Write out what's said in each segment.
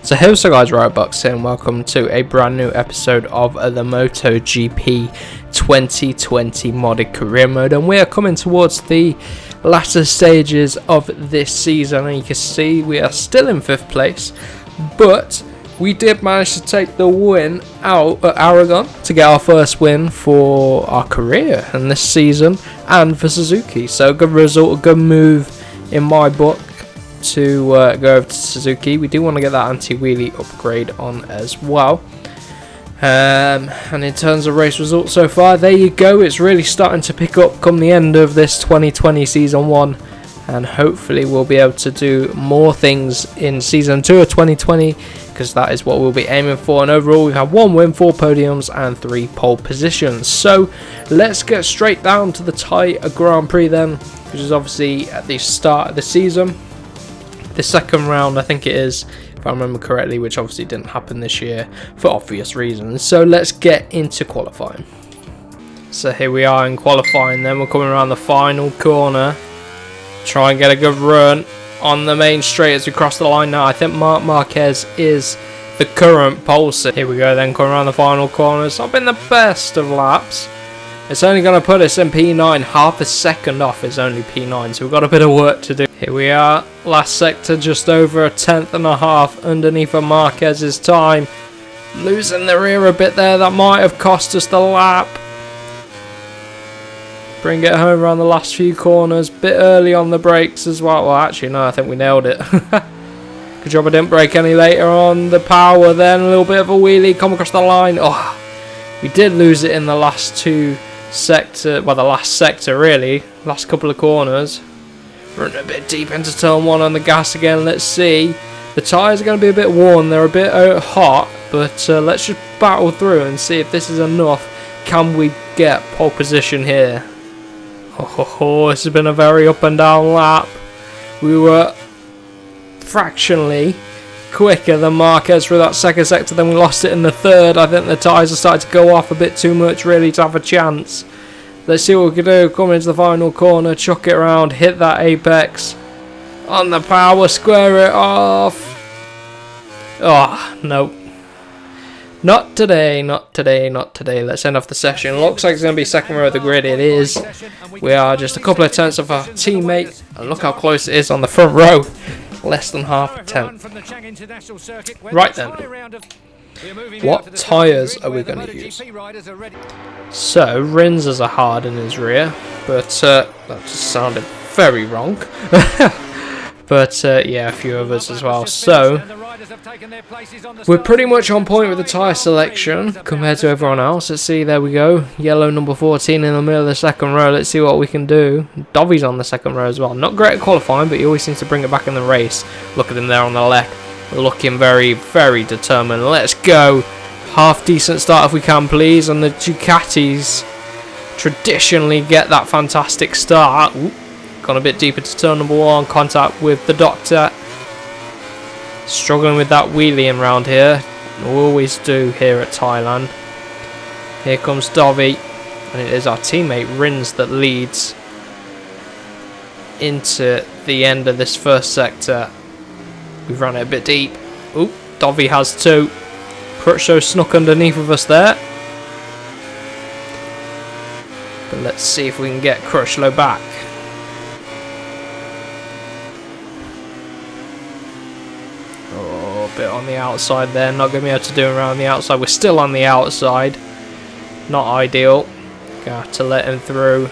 So hey what's up guys, Robots here and welcome to a brand new episode of the MotoGP 2020 modded career mode, and we are coming towards the latter stages of this season, and you can see we are still in 5th place, but we did manage to take the win out at Aragon to get our first win for our career in this season and for Suzuki. So a good result, a good move in my book to go over to Suzuki. We do want to get that anti-wheelie upgrade on as well. And in terms of race results so far, there you go. It's really starting to pick up come the end of this 2020 season 1, and hopefully we'll be able to do more things in season 2 of 2020, because that is what we'll be aiming for. And overall we've had 1 win, 4 podiums and 3 pole positions. So let's get straight down to the Thai Grand Prix then, which is obviously at the start of the season. The second round, I think it is, if I remember correctly, which obviously didn't happen this year for obvious reasons. So let's get into qualifying. So here we are in qualifying then. We're coming around the final corner. Try and get a good run on the main straight as we cross the line now. I think Marquez is the current pole sitter. Here we go then, coming around the final corner. It's not been the best of laps. It's only going to put us in P9, half a second off is only P9, so we've got a bit of work to do. Here we are, last sector, just over a 10.5 underneath of Marquez's time. Losing the rear a bit there, that might have cost us the lap. Bring it home around the last few corners, bit early on the brakes as well. Well, actually, no, I think we nailed it. Good job I didn't brake any later on. The power then, a little bit of a wheelie, come across the line. Oh, we did lose it in the last two sector, well the last sector really, last couple of corners. Running a bit deep into turn 1 on the gas again. Let's see, the tyres are going to be a bit worn, they're a bit hot, but let's just battle through and see if this is enough. Can we get pole position here? This has been a very up and down lap. We were fractionally quicker than Marquez through that second sector, then we lost it in the third. I think the tyres are starting to go off a bit too much really to have a chance. Let's see what we can do. Come into the final corner, chuck it around, hit that apex on the power, square it off. Oh no, not today, not today, not today. Let's end off the session. Looks like it's going to be second row of the grid. It is. We are just a couple of tenths of our teammate, and look how close it is on the front row. Less than half a tenth. Right then, what tyres are we going to use? So Rins has a hard in his rear, but that just sounded very wrong. But yeah, a few others as well. So we're pretty much on point with the tyre selection compared to everyone else. Let's see, there we go. Yellow number 14 in the middle of the second row. Let's see what we can do. DOVI's on the second row as well. Not great at qualifying, but he always seems to bring it back in the race. Look at him there on the left. Looking very, very determined. Let's go. Half decent start if we can, please. And the Ducatis traditionally get that fantastic start. Ooh. Gone a bit deeper to turn number 1, contact with the Doctor. Struggling with that wheelie around here. We always do here at Thailand. Here comes DOVI, and it is our teammate Rins that leads into the end of this first sector. We've run it a bit deep. Oop, DOVI has 2. Crutchlow snuck underneath of us there. But let's see if we can get Crutchlow back. Bit on the outside there, not going to be able to do around the outside. We're still on the outside, not ideal. Gonna have to let him through,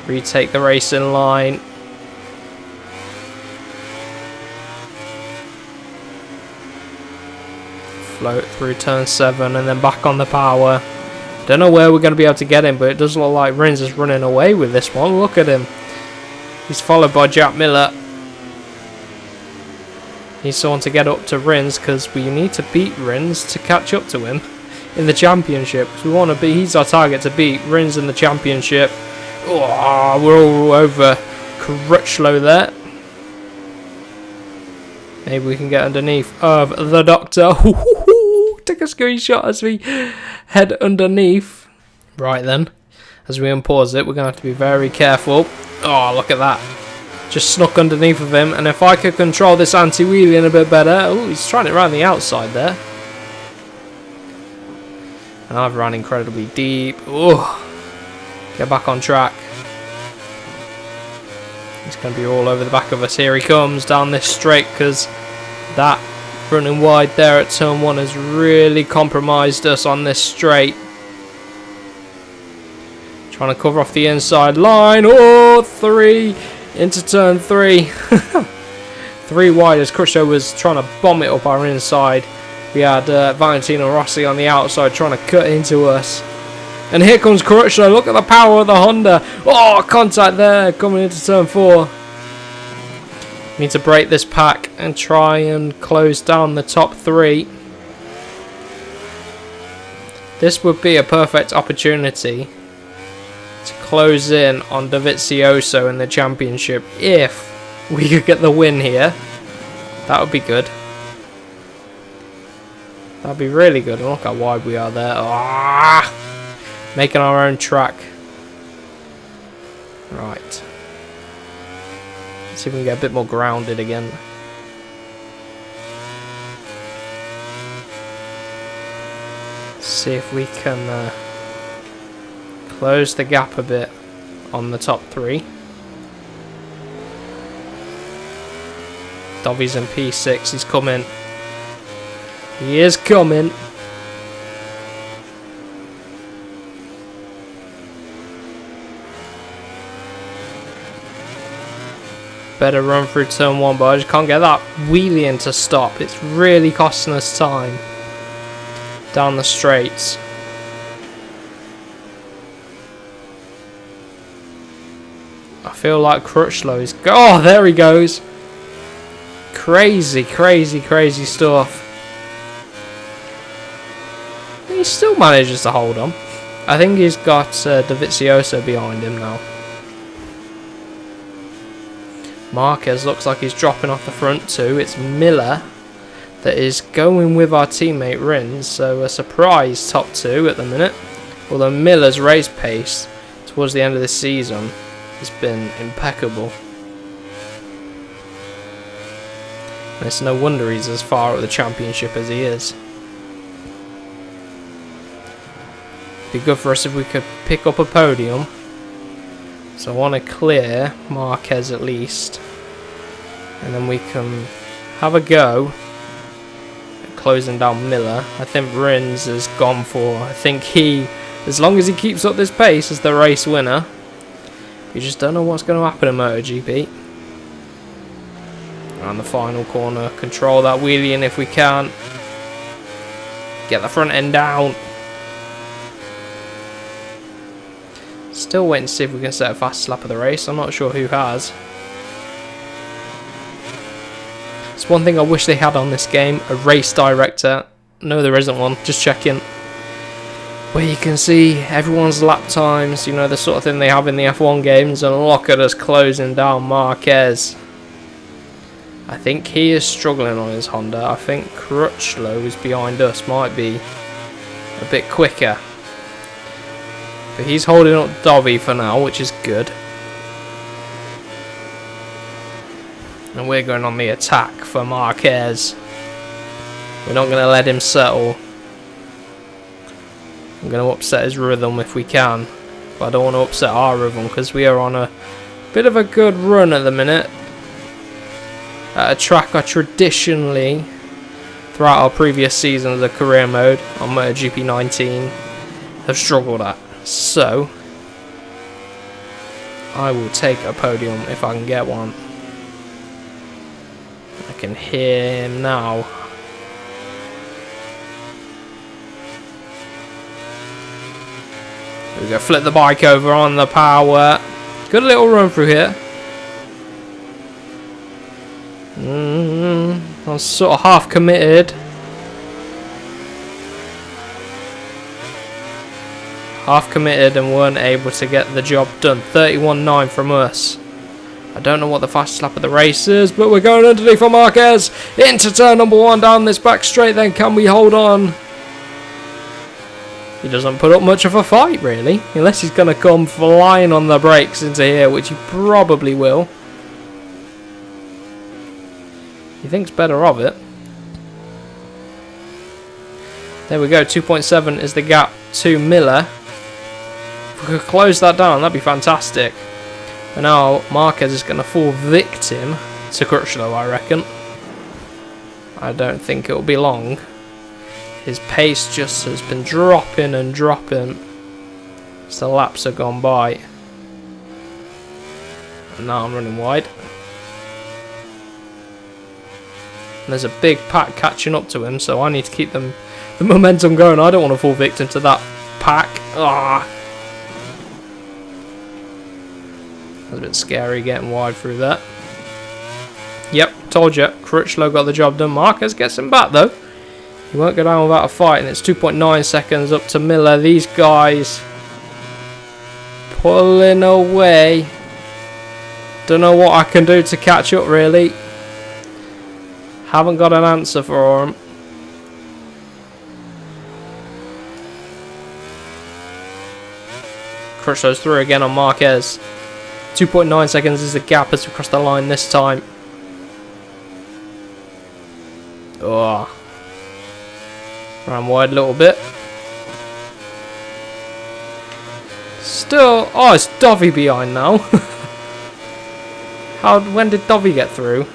retake the racing line. Float through turn 7 and then back on the power. Don't know where we're going to be able to get him, but it does look like Rins is running away with this one. Look at him, he's followed by Jack Miller. Needs someone to get up to Rins, because we need to beat Rins to catch up to him in the championship. We want to be, he's our target to beat Rins in the championship. Oh, we're all over Crutchlow there. Maybe we can get underneath of the Doctor. Take a screenshot as we head underneath. Right then, as we unpause it, we're going to have to be very careful. Oh, look at that. just snuck underneath of him. And if I could control this anti-wheeling a bit better. Oh, he's trying it around the outside there. And I've run incredibly deep. Oh, get back on track. He's going to be all over the back of us. Here he comes down this straight, because that running wide there at turn 1 has really compromised us on this straight. Trying to cover off the inside line. Oh, 3 into turn 3. 3 wide as Crutchlow was trying to bomb it up our inside. We had Valentino Rossi on the outside trying to cut into us. And here comes Crutchlow. Look at the power of the Honda. Oh, contact there coming into turn 4. Need to break this pack and try and close down the top 3. This would be a perfect opportunity to close in on Dovizioso in the championship. If we could get the win here, that would be good. That would be really good. And look how wide we are there. Ah! Making our own track. Right. Let's see if we can get a bit more grounded again. See if we can close the gap a bit on the top 3. Dovi's in P6. He's coming. He is coming. Better run through turn 1, but I just can't get that wheelie in to stop. It's really costing us time down the straights. I feel like Crutchlow is... Oh, there he goes. Crazy, crazy, crazy stuff. He still manages to hold on. I think he's got Dovizioso behind him now. Marquez looks like he's dropping off the front too. It's Miller that is going with our teammate Rins. So a surprise top 2 at the minute. Although Miller's race pace towards the end of the season has been impeccable. And it's no wonder he's as far at the championship as he is. Be good for us if we could pick up a podium. So I want to clear Marquez at least. And then we can have a go at closing down Miller. I think Rins has gone for... I think he, as long as he keeps up this pace, is the race winner. You just don't know what's going to happen in MotoGP. Around the final corner. Control that wheelie in if we can. Get the front end down. Still waiting to see if we can set a fast lap of the race. I'm not sure who has. It's one thing I wish they had on this game. A race director. No, there isn't one. Just checking. Where you can see everyone's lap times. You know, the sort of thing they have in the F1 games. And look at us closing down Marquez. I think he is struggling on his Honda. I think Crutchlow is behind us. Might be a bit quicker. But he's holding up DOVI for now, which is good. And we're going on the attack for Marquez. We're not going to let him settle. I'm going to upset his rhythm if we can. But I don't want to upset our rhythm because we are on a bit of a good run at the minute. At a track I traditionally, throughout our previous seasons of career mode on MotoGP 19, have struggled at. So, I will take a podium if I can get one. I can hear him now. Here we go, flip the bike over on the power. Good little run through here. I was sort of half committed. Half committed and weren't able to get the job done. 31.9 from us. I don't know what the fastest lap of the race is, but we're going underneath for Marquez. Into turn number 1 down this back straight then. Can we hold on? He doesn't put up much of a fight really. Unless he's going to come flying on the brakes into here, which he probably will. He thinks better of it. There we go, 2.7 is the gap to Miller. If we could close that down, that'd be fantastic. But now Marquez is going to fall victim to Crutchlow, I reckon. I don't think it'll be long. His pace just has been dropping and dropping as the laps have gone by. And now I'm running wide. And there's a big pack catching up to him, so I need to keep the momentum going. I don't want to fall victim to that pack. Ah, that's a bit scary getting wide through that. Yep, told you. Crutchlow got the job done. Marquez gets him back though. He won't go down without a fight, and it's 2.9 seconds up to Miller. These guys pulling away. Don't know what I can do to catch up really. Haven't got an answer for him. Crutchlow's through again on Marquez. 2.9 seconds is the gap as we cross the line this time. Oh. Ran wide a little bit. Still, oh, it's DOVI behind now. When did DOVI get through?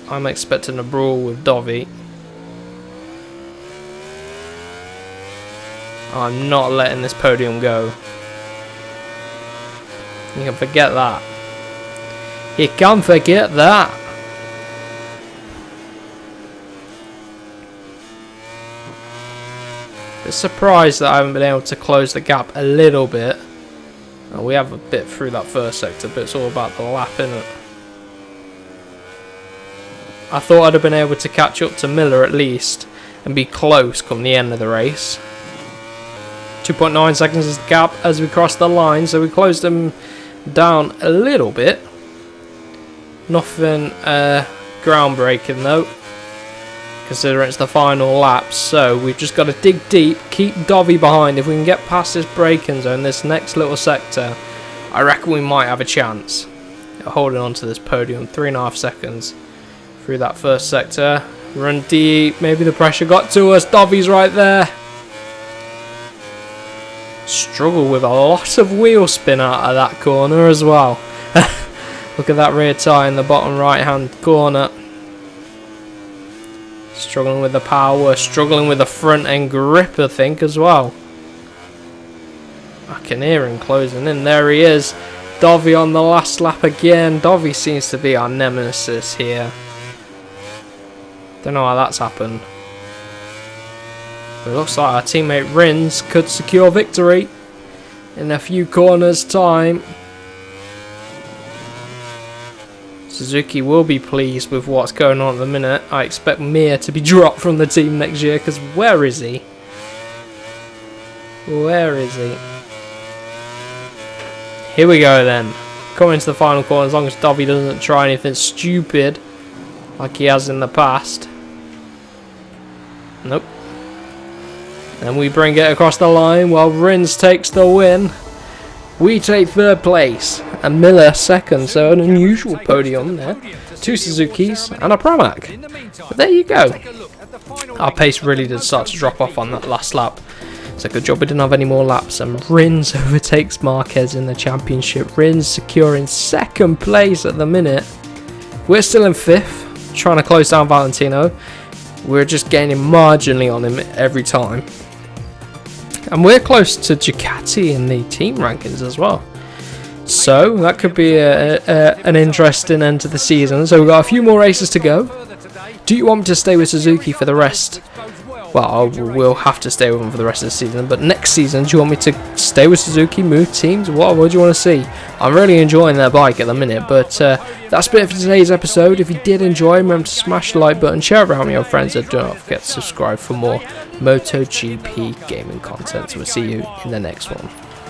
I'm expecting a brawl with DOVI. I'm not letting this podium go. You can forget that. You can forget that. Bit surprised that I haven't been able to close the gap a little bit. Well, we have a bit through that first sector, but it's all about the lap, innit? I thought I'd have been able to catch up to Miller at least and be close come the end of the race. 2.9 seconds is the gap as we cross the line, so we closed them down a little bit. Nothing groundbreaking though, considering it's the final lap. So we've just got to dig deep, keep DOVI behind. If we can get past this braking zone, this next little sector, I reckon we might have a chance at holding on to this podium. 3.5 seconds through that first sector. Run deep, maybe the pressure got to us. DOVI's right there. Struggle with a lot of wheel spin out of that corner as well. Look at that rear tyre in the bottom right hand corner. Struggling with the power, struggling with the front end grip, I think, as well. I can hear him closing in. There he is. DOVI on the last lap again. DOVI seems to be our nemesis here. Don't know how that's happened. But it looks like our teammate Rins could secure victory in a few corners' time. Suzuki will be pleased with what's going on at the minute. I expect Mir to be dropped from the team next year, because where is he? Where is he? Here we go then. Coming to the final corner, as long as DOVI doesn't try anything stupid like he has in the past. Nope. And we bring it across the line while Rins takes the win. We take third place and Miller second, so an unusual podium there. 2 Suzukis and a Pramac. But there you go. Our pace really did start to drop off on that last lap. It's a good job we didn't have any more laps, and Rins overtakes Marquez in the championship. Rins securing second place at the minute. We're still in 5th, trying to close down Valentino. We're just gaining marginally on him every time. And we're close to Ducati in the team rankings as well. So that could be an interesting end to the season. So we've got a few more races to go. Do you want me to stay with Suzuki for the rest? Well, we'll have to stay with them for the rest of the season. But next season, do you want me to stay with Suzuki, move teams? What do you want to see? I'm really enjoying their bike at the minute. But that's it for today's episode. If you did enjoy, remember to smash the like button, share it around with your friends, and do not forget to subscribe for more MotoGP gaming content. So we'll see you in the next one.